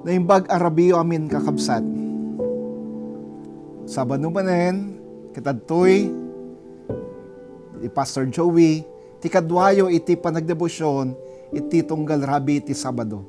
na imbag arabiyo amin kakabsat. Sabado manen, kitadtoy, ni Pastor Joey, ti kadwayo iti panagdebosyon, iti tunggal rabi iti Sabado.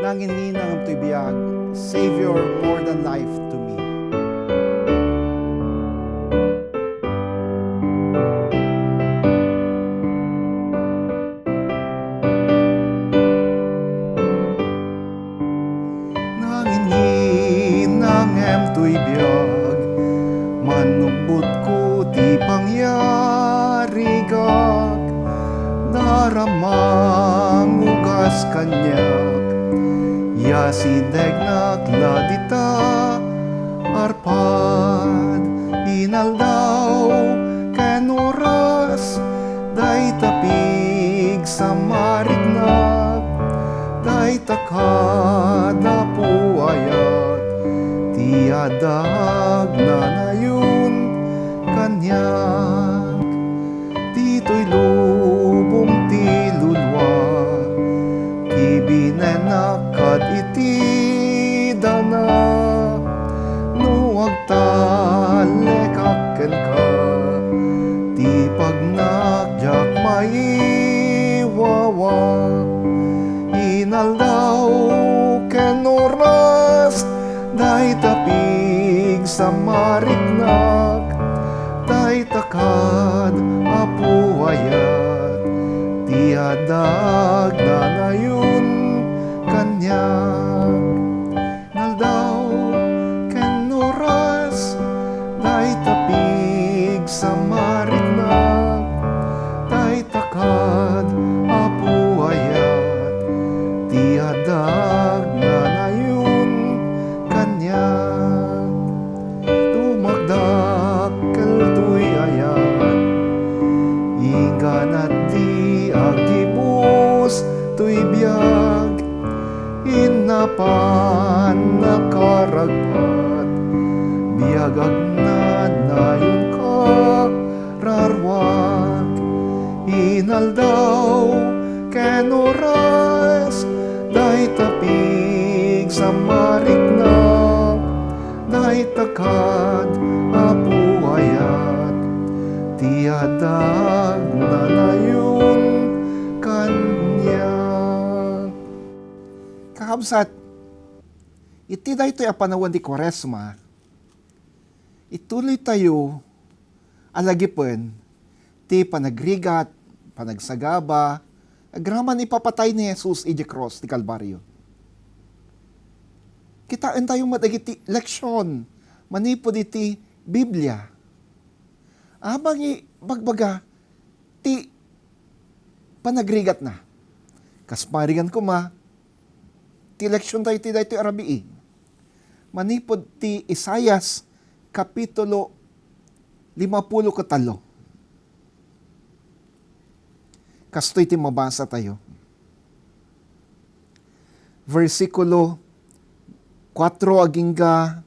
Nangininang ito'y biyag, Savior more than life to me. Nangininang ito'y biyag, manubot ko ti pangyari gag, naramang ugas kanyak, yasideg nakladita, arpad, inaldaw, ken oras, day tapig sa marignak, day takada puayat, tiadag na nayon kanyak, dito'y lubong ti lulwa, ibinenakad iti dana, no agtalekakken ka, ti pagnakyak maiwawa, inaldaw ken oras, day tapig sa mariknak, day takad apuayat, tiadag na nayon kanyak, naldaw ken oras, day tapig sa mariknak, day takad apuayat, tiadag na nayon kanyak, tumagdak keltoy ayat, inganat di agibus tuy biyag, inapan nakaragpat, biyagag na nayon ka rarwag, inaldaw ken oras, day tapig sa mariknak, day takad apuayat, tiadag na nayon kanyak. Kakabsat, iti daytoy a panawan di Kwaresma, ituloy tayo alagipen ti panagrigat, panagsagaba, agraman ipapatay ni Jesus iti cross ti Kalbaryo. Kitaan tayo madagiti leksyon, manipod iti Biblia. Abang bagbaga, ti panagrigat na. Kasparingan ko ti leksyon tayo ti daytoy arabii. Manipod ti Isayas, Kapitulo 53. Kastoy ti mabasa tayo. Versikulo 4 agingga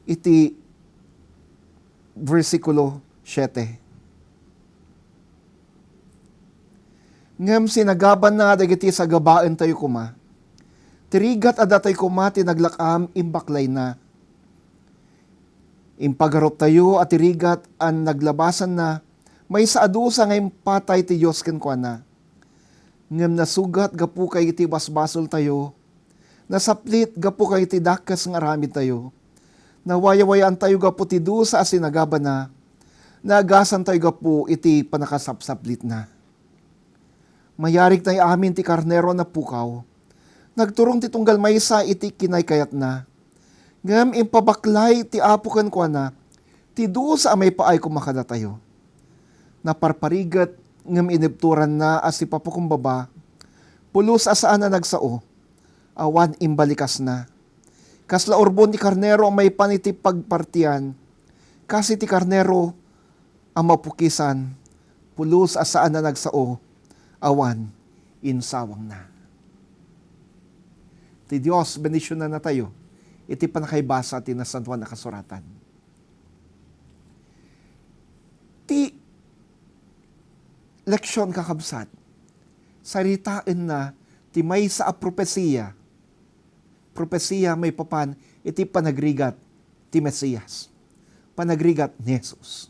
iti versikulo 7. Ngem sinagaban na dagiti sa gabaen tayo kuma. Tirigat adatay kuma tinaglakam imbaklay na. Impagarop tayo at tirigat ang naglabasan na may saadusa ngayong patay ti Diyos ken kuana. Ngem nasugat gapu kay iti basbasol tayo. Nasaplit gapu kay iti dakes nga aramid tayo. Nawayawayaan tayo gapu ti dusa as sinagaban na. Nagasan tayo gapu iti panakasapsaplit na. Mayarig tayo amin ti karnero na pukaw. Nagturong ti tunggal maysa iti kinaykayat na. Ngem impabaklay ti apo ken kuana, ti dusa amay paay kumakada tayo. Naparparigat ngem inibturan na as ti papukumbaba, pulos asaan na nagsao, awan imbalikas na. Kasla urbon ti karnero may paniti pagpartiyan, kasi ti karnero ang mapukisan, pulos asaan na nagsao, awan insawang na. Ti Diyos, benisyon na tayo. iti panakaibasa ti nasantuan na kasuratan. Ti leksyon kakabsat, saritaan na ti may sa propesiya may papan iti panagrigat ti Mesiyas, panagrigat ni Jesus.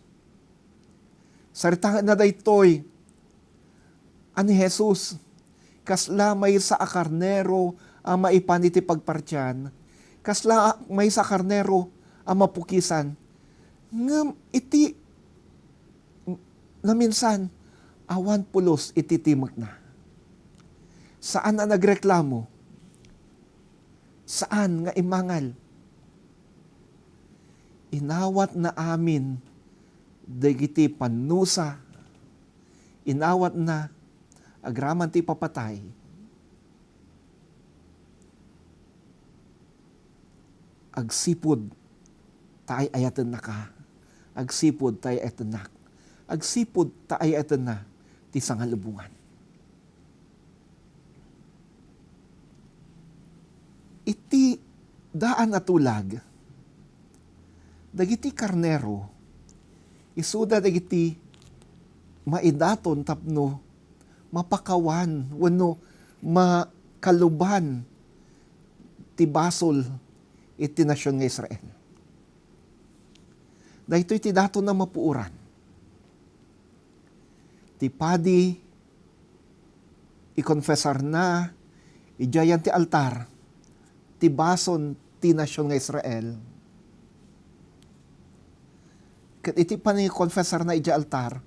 Saritaan na daytoy ani Jesus, kasla may sa akarnero ang maipan iti pagpartiyan, kasla may sa karnero ang mapukisan, ngem iti na minsan awan pulos iti timag na. Saan na nagreklamo? Saan nga imangal? Inawat na amin dagiti panusa, inawat na agraman ti papatay. Agsipod taay ayatan na ka. Agsipod taay ayatan na. Agsipod taay ayatan na ti sangalubungan. Iti daan na tulag, dagiti karnero, isuda dagiti maidaton tapno mapakawan wano makaluban ti basol iti nasyon nga Israel. Dahito iti dato na mapuuran. Ti padi ikonfesar na ijayan ti altar ti bason ti nasyon nga Israel. Ket iti panikonfesar na ija altar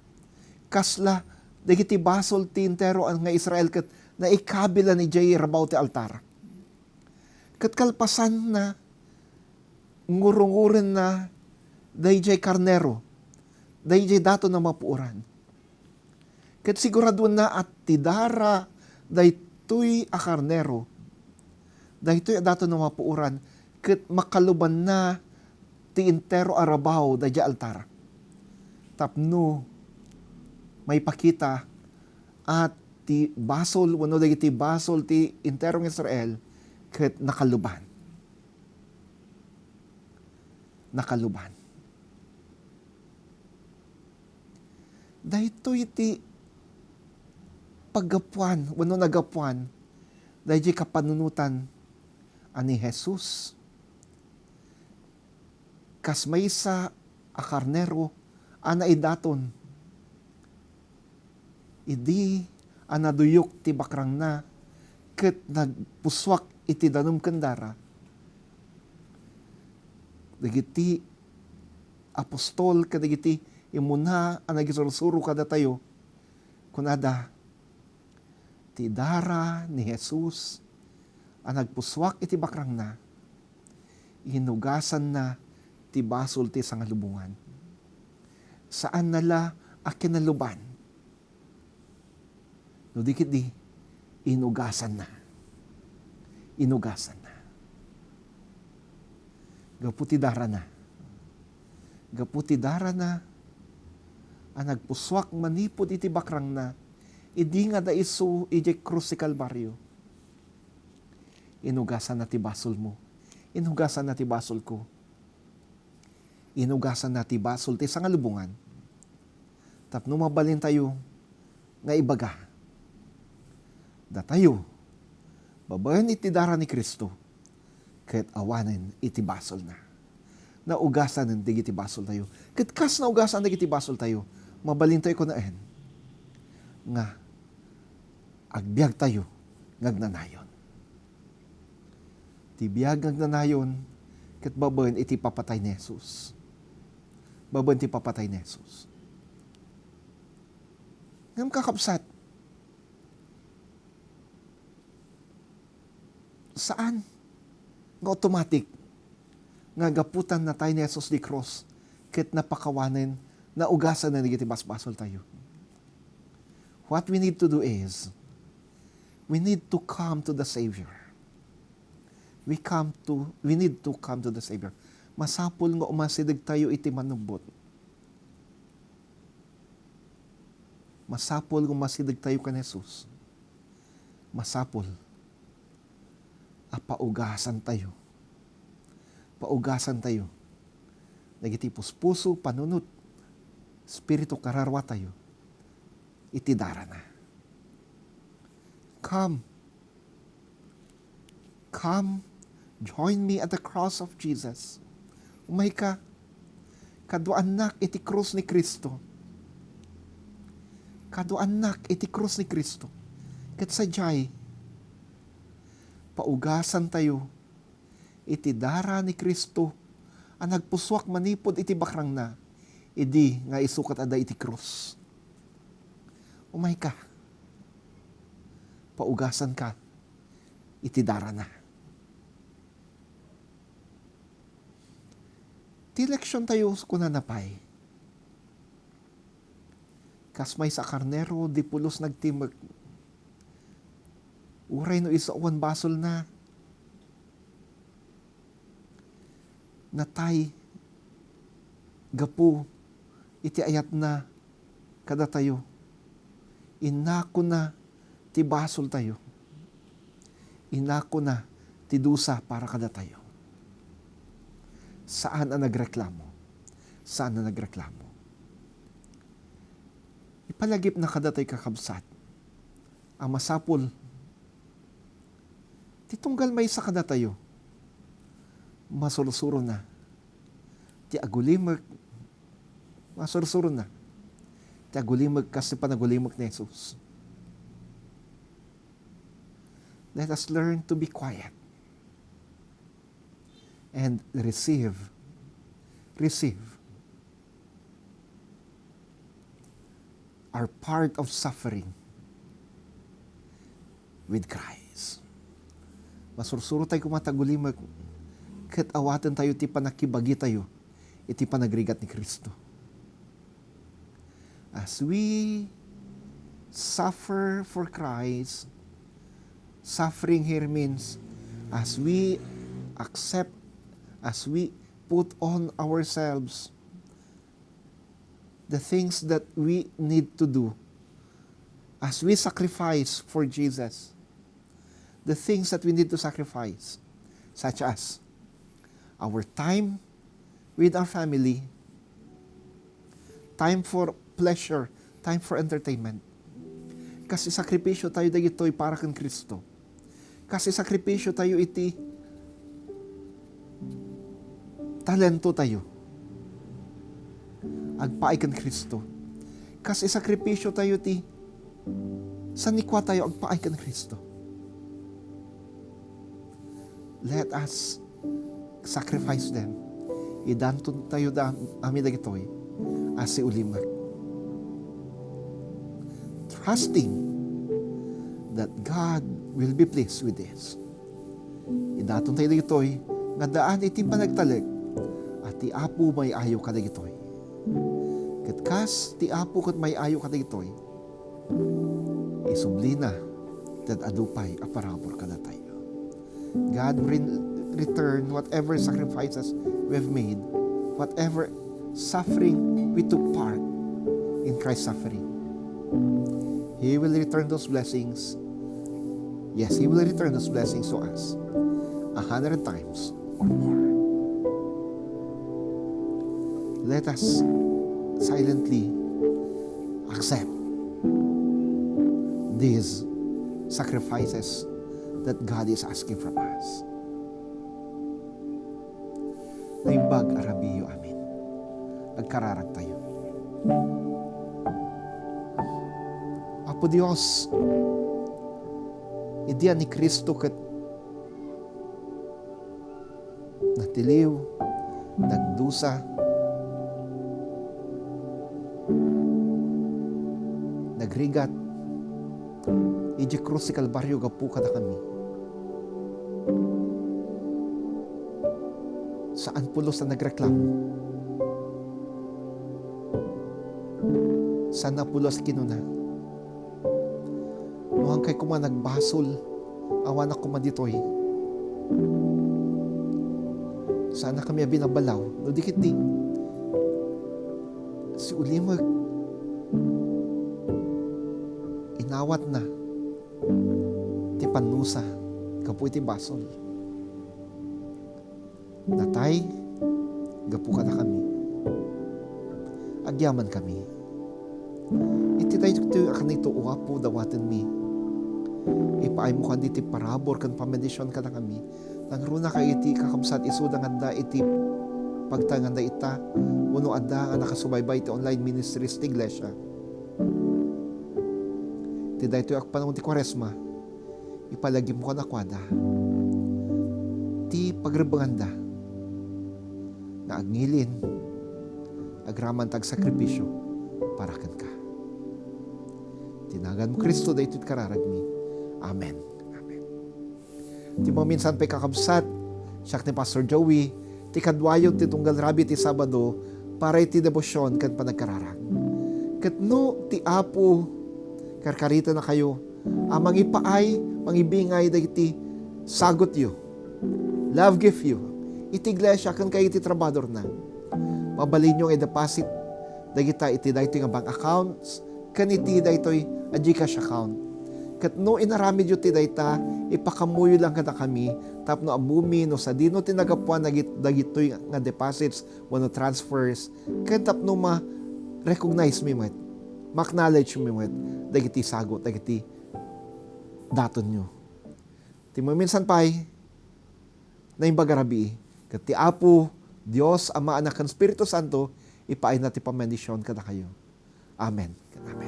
kasla dagiti basol ti intero nga Israel ket naikabila ni jay rabaw ti altar. Ket kalpasan na ngurunguren na dayjay karnero, dayjay dato na mapuuran. Ket siguraduan na at tidara daytoy a karnero, daytoy a dato na mapuuran, ket makaluban na ti intero arabaw dayjay altar. Tapno may pakita at ti basol wano dagiti basol ti interong Israel ket nakaluban. Nakaluban. Daytoy ti paggapuan wano nagapuan dayjay kapanunutan ani Jesus. Kas may sa a karnero ana idaton idi anaduyok ti bakrang na ket nagpuswak iti danum kendara. Dagiti apostol kadagiti imuna ang nagisursuro kada tayo kunada ti dara ni Jesus ang nagpuswak iti bakrang na hinugasan na ti basol ti sangalubungan. Saan nala a kinaluban? No dikit di, inugasan na. Inugasan na. Gaputi dara na. Gaputi dara na. Ang nagpuswak manipod iti bakrang na. Idi nga da isu iti krus si Kalbaryo. Inugasan na ti basol mo. Inugasan na ti basol ko. Inugasan na ti basol ti sangalubungan. Tapno mabalin tayo nga ibaga. Da tayo, babayan iti dara ni Kristo, ket awanen iti basol na. Naugasan ng digiti basol tayo. Ket kas naugasan digiti basol tayo, mabalin tayo kunaen. Nga, agbiag tayo, ngagnanayon. Ti biag ngagnanayon, ket babayan iti papatay ni Jesus. Babayan iti papatay ni Jesus. Ngam kakapsat, saan? Nga automatic. Nga gaputan na tayo ni Jesus di cross. Kit napakawanin, naugasan na nagiti basbasol tayo. What we need to do is, we need to come to the Savior. We need to come to the Savior. Masapol nga umasidig tayo iti manubot. Masapol nga umasidig tayo kan Jesus. Masapol apaugasan tayo. Paugasan tayo. Dagiti puspuso, panunot, spirito kararwa tayo. Itidara na. Come. Come, join me at the cross of Jesus. Umay ka, kaduanak iti krus ni Kristo. Kaduanak iti krus ni Kristo. Ket sadyay, paugasan tayo, iti dara ni Kristo, ang nagpuswak manipod iti bakrang na, idi nga isukat ada iti krus. Umay ka, paugasan ka, iti dara na. Ti leksyon tayo kuna napay. Kasmay sa karnero, di pulos nagtimag. Uray no isa uwan basol na. Natay, gapu, iti ayat na, kada tayo. Inako na, ti basol tayo. Inako na, ti dusa para kada tayo. Saan ang nagreklamo? Saan ang nagreklamo? Ipalagip na kada tayo kakabsat. Ang masapul, titunggal may sa kada tayo. Masursuro na. Ti agulimag, masursuro na. Ti agulimag kasi panagulimag ni Jesus. Let us learn to be quiet. And receive our part of suffering with Christ. Masursuro tayo kumatagulimag, ket awatan tayo ti panakibagi tayo, iti panagrigat ni Kristo. As we suffer for Christ, suffering here means as we accept, as we put on ourselves the things that we need to do, as we sacrifice for Jesus, the things that we need to sacrifice, such as our time with our family, time for pleasure, time for entertainment. Kasi sakripisyo tayo dagitoy para kan Kristo. Kasi sakripisyo tayo iti talento tayo. Agpaay kan Kristo. Kasi sakripisyo tayo ti sanikwa tayo agpaay kan Kristo. Let us sacrifice them. Idanton tayo da amin dagitoy as si ulimag. Trusting that God will be pleased with this. Idaton tayo dagitoy nga daan iti panagtalag at ti apo may ayo ka dagitoy. Ket kas ti apo ket may ayo ka dagitoy. Isublina that adupay a parabor kada tayo. God return whatever sacrifices we've made, whatever suffering we took part in Christ's suffering. He will return those blessings. Yes, He will return those blessings to us 100 times or more. Let us silently accept these sacrifices that God is asking from us. Naimbag arabiyo amin. Nagkararag tayo. Apo Dios, idiyan ni Kristo ket natiliw, nagdusa, nagrigat, iji krus si Kalbaryo gapu kada kami. Saan pulos na nagreklamo? Saan na pulos kinuna? Nuhang kay kuma nagbasol, awan ako maditoy. Sana kami binabalaw, no dikit di. Si ulimag, inawat na, ti panusa, kapu iti basol. Natay, gapu ka na kami. Agyaman kami. Iti tayo akan ito uwapo dawaten mi. Ipaay mo kan iti parabor kan pamedisyon ka na kami. Nang runa ka iti kakabsat isudang anda iti pagtanganda ita. Uno anda nga nakasubaybay iti online ministries ti iglesia. Iti dahi ito panahon ti Kwaresma. Ipalagi mo ka na kwada. Ti pagribanganda na agngilin agraman tag sakripisyo para kan ka. Tinagan mo Kristo da ito't kararagmi. Amen. Amen. Ti mo minsan pa'y kakabsat, siyak ni Pastor Joey, ti kadwayo ti tunggal rabi ti Sabado, para iti debosyon kan panagkararag. Kat no ti Apo, karkarita na kayo, amang ipaay, mangibingay da iti sagot yo. Love gift you. Iti iglesia kan kayo iti trabador na. Mabalin nyo i-deposit dagita iti daytoy nga bank accounts kan iti daytoy a GCash account. Kat no inaramid yo ti dayta ipakamuyo lang kada kami tapno abumi no sa dino tinagapuan dagitoy nga deposits wano transfers ket tapno ma-recognize mi met ma-acknowledge mi met dagiti sagot dagiti daton nyo. Ti mo minsan pay na imbagarabi ket ti Apo Dios, Ama, Anak, kan Espiritu Santo, ipaay na ti pamendisyon kada kayo. Amen. Amen.